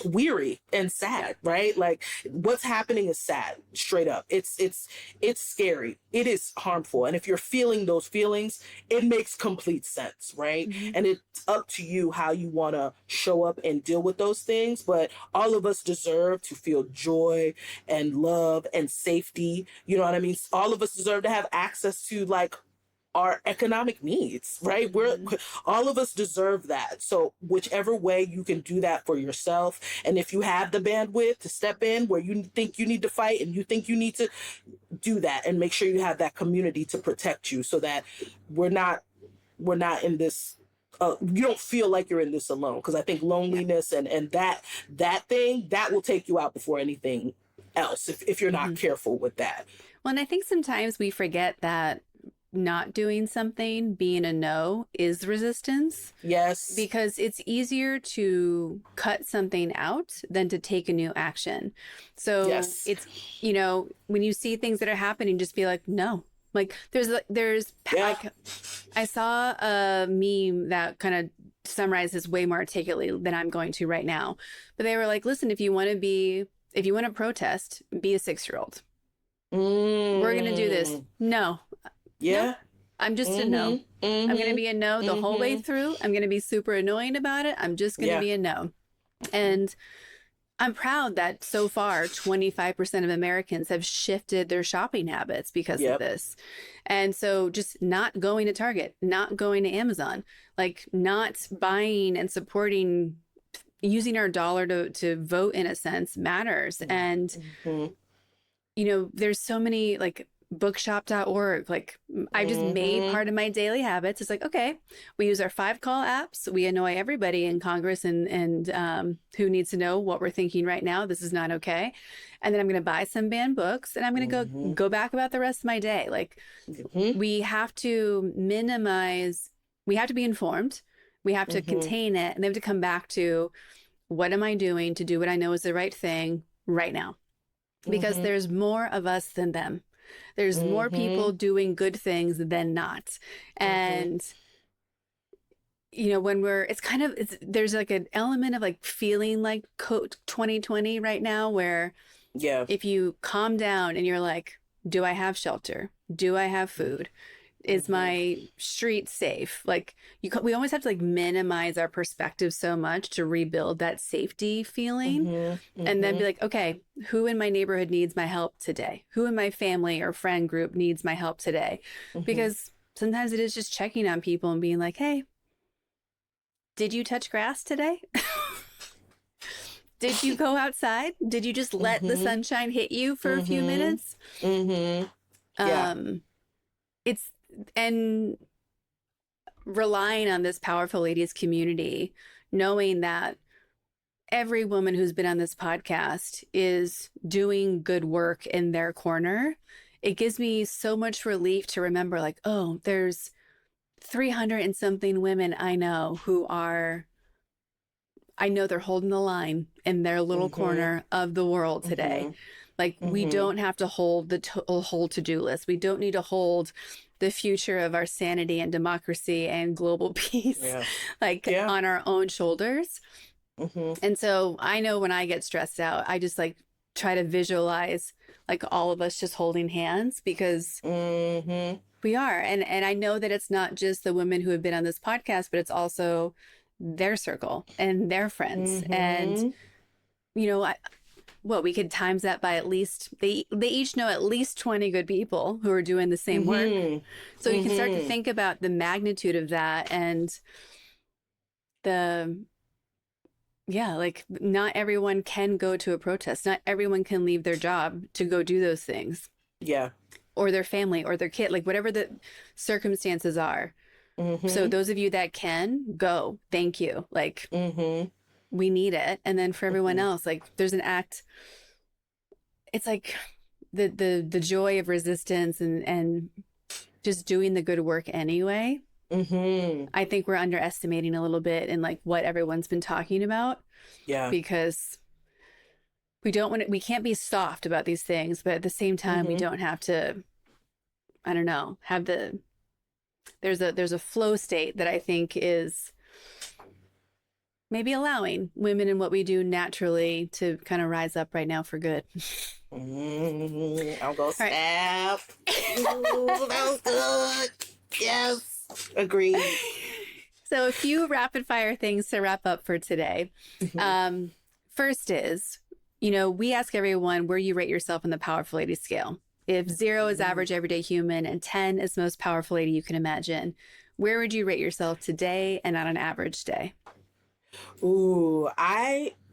weary and sad, right? Like, what's happening is sad, straight up. It's scary. It is harmful. And if you're feeling those feelings, it makes complete sense, right? And it's up to you how you want to show up and deal with those things. But all of us deserve to feel joy and love and safety. You know what I mean? All of us deserve to have access to, like, our economic needs, right? All of us deserve that. So whichever way you can do that for yourself, and if you have the bandwidth to step in where you think you need to fight and you think you need to do that, and make sure you have that community to protect you, so that we're not in this. You don't feel like you're in this alone, because I think loneliness and that thing that will take you out before anything else if you're not careful with that. Well, and I think sometimes we forget that not doing something, being a no, is resistance. Yes. Because it's easier to cut something out than to take a new action. So it's, when you see things that are happening, just be like, no. Like like, I saw a meme that kind of summarizes way more articulately than I'm going to right now. But they were like, listen, if you want to protest, be a 6-year-old. We're going to do this. No. Yeah. Nope. I'm just a no. I'm going to be a no the whole way through. I'm going to be super annoying about it. I'm just going to be a no. And I'm proud that so far 25% of Americans have shifted their shopping habits because of this. And so just not going to Target, not going to Amazon, like not buying and supporting, using our dollar to vote, in a sense, matters. And, there's so many, like, bookshop.org, like, I just made part of my daily habits. It's like, okay, we use our 5 call apps. We annoy everybody in Congress and who needs to know what we're thinking right now. This is not okay. And then I'm going to buy some banned books, and I'm going to go back about the rest of my day. Like, we have to minimize, we have to be informed. We have to contain it, and then we have to come back to, what am I doing to do what I know is the right thing right now? Because there's more of us than them. There's more people doing good things than not. And, you know, when there's like an element of like feeling like 2020 right now, where if you calm down and you're like, do I have shelter? Do I have food? Is my street safe? Like we always have to like minimize our perspective so much to rebuild that safety feeling, and then be like, okay, who in my neighborhood needs my help today? Who in my family or friend group needs my help today? Because sometimes it is just checking on people and being like, hey, did you touch grass today? Did you go outside? Did you just let the sunshine hit you for a few minutes? And relying on this powerful ladies community, knowing that every woman who's been on this podcast is doing good work in their corner. It gives me so much relief to remember, like, oh, there's 300 and something women I know who are, I know they're holding the line in their little corner of the world today. Like, we don't have to hold the whole to-do list. We don't need to hold the future of our sanity and democracy and global peace, on our own shoulders. And so I know when I get stressed out, I just like try to visualize like all of us just holding hands, because we are. And I know that it's not just the women who have been on this podcast, but it's also their circle and their friends. And, you know, we could times that by at least, they each know at least 20 good people who are doing the same work. So you can start to think about the magnitude of that, and like, not everyone can go to a protest. Not everyone can leave their job to go do those things. Yeah. Or their family or their kid, like whatever the circumstances are. So those of you that can go, thank you. Like, we need it. And then for everyone else, like, there's an act. It's like the joy of resistance and just doing the good work anyway. I think we're underestimating a little bit in like what everyone's been talking about. Yeah. Because we can't be soft about these things, but at the same time, we don't have to, I don't know, there's a flow state that I think is maybe allowing women in what we do naturally to kind of rise up right now for good. I'll go snap. Ooh, that was good. Yes. Agreed. So a few rapid fire things to wrap up for today. First is, you know, we ask everyone where you rate yourself on the powerful lady scale. If 0 is average everyday human and 10 is most powerful lady you can imagine, where would you rate yourself today and on an average day? Ooh,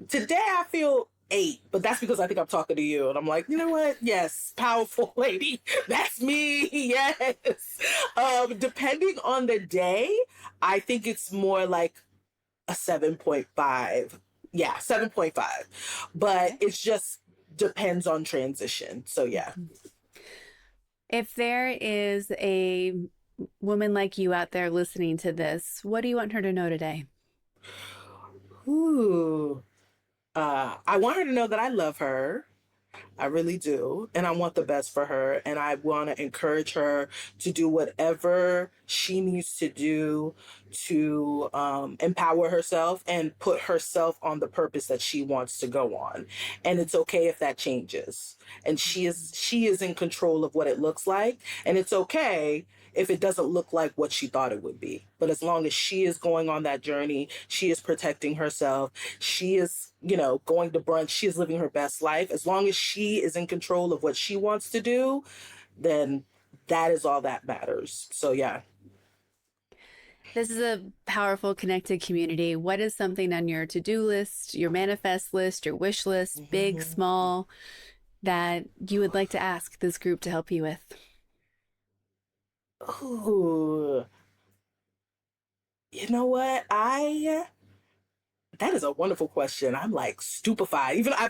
today I feel 8, but that's because I think I'm talking to you and I'm like, you know what? Yes, powerful lady. That's me. Yes. Depending on the day, I think it's more like a 7.5. Yeah, 7.5. But it just depends on transition. So yeah. If there is a woman like you out there listening to this, what do you want her to know today? Ooh. I want her to know that I love her. I really do. And I want the best for her. And I want to encourage her to do whatever she needs to do to empower herself and put herself on the purpose that she wants to go on. And it's okay if that changes. And she is in control of what it looks like. And it's okay if it doesn't look like what she thought it would be. But as long as she is going on that journey, she is protecting herself, she is, you know, going to brunch, she is living her best life. As long as she is in control of what she wants to do, then that is all that matters. So yeah. This is a powerful, connected community. What is something on your to-do list, your manifest list, your wish list, big, small, that you would like to ask this group to help you with? Ooh. You know what? That is a wonderful question. I'm like stupefied. Even I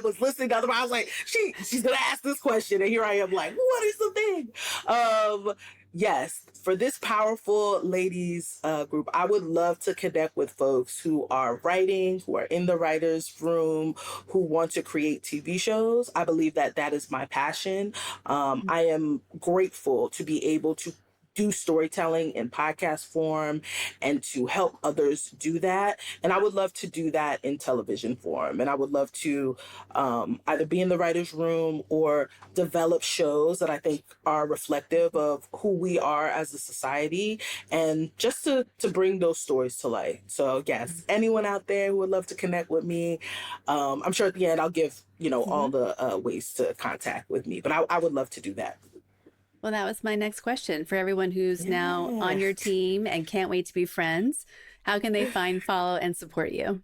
was listening to other, I was like, she's gonna ask this question, and here I am like, what is the thing? Yes, for this powerful ladies group, I would love to connect with folks who are writing, who are in the writer's room, who want to create TV shows. I believe that is my passion. I am grateful to be able to do storytelling in podcast form and to help others do that. And I would love to do that in television form. And I would love to either be in the writer's room or develop shows that I think are reflective of who we are as a society, and just to bring those stories to light. So yes, anyone out there who would love to connect with me, I'm sure at the end I'll give, all the ways to contact with me, but I would love to do that. Well, that was my next question for everyone who's now on your team and can't wait to be friends. How can they find, follow, and support you?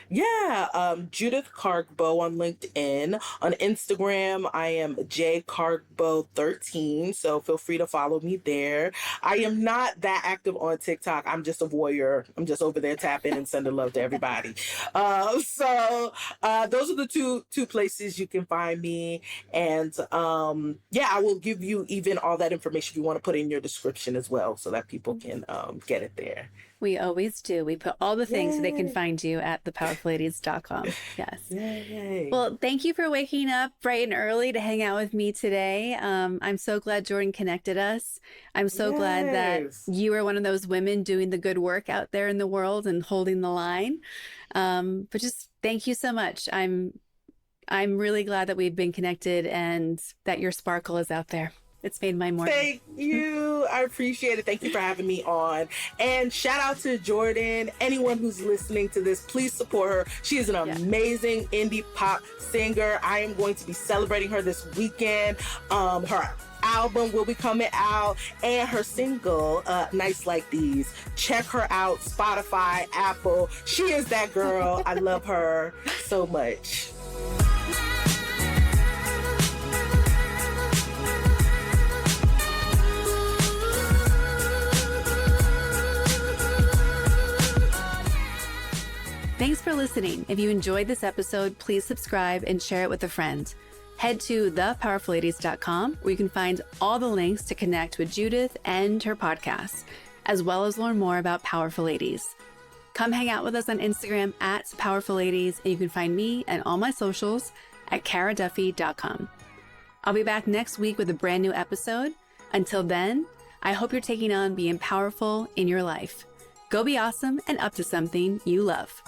Yeah, Judith Kargbo on LinkedIn. On Instagram, I am jkargbo13, so feel free to follow me there. I am not that active on TikTok. I'm just a voyeur. I'm just over there tapping and sending love to everybody. So those are the two places you can find me. And I will give you even all that information if you want to put in your description as well, so that people can get it there. We always do. We put all the things so they can find you at thepowerfulladies.com. Yes. Yay. Well, thank you for waking up bright and early to hang out with me today. I'm so glad Jordan connected us. I'm so glad that you are one of those women doing the good work out there in the world and holding the line. But just thank you so much. I'm really glad that we've been connected and that your sparkle is out there. It's made my morning. Thank you. I appreciate it. Thank you for having me on. And shout out to Jordan. Anyone who's listening to this, please support her. She is an amazing indie pop singer. I am going to be celebrating her this weekend. Her album will be coming out, and her single, Nights Like These. Check her out, Spotify, Apple. She is that girl. I love her so much. Thanks for listening. If you enjoyed this episode, please subscribe and share it with a friend. Head to thepowerfulladies.com where you can find all the links to connect with Judith and her podcast, as well as learn more about Powerful Ladies. Come hang out with us on Instagram at Powerful Ladies, and you can find me and all my socials at karaduffy.com. I'll be back next week with a brand new episode. Until then, I hope you're taking on being powerful in your life. Go be awesome and up to something you love.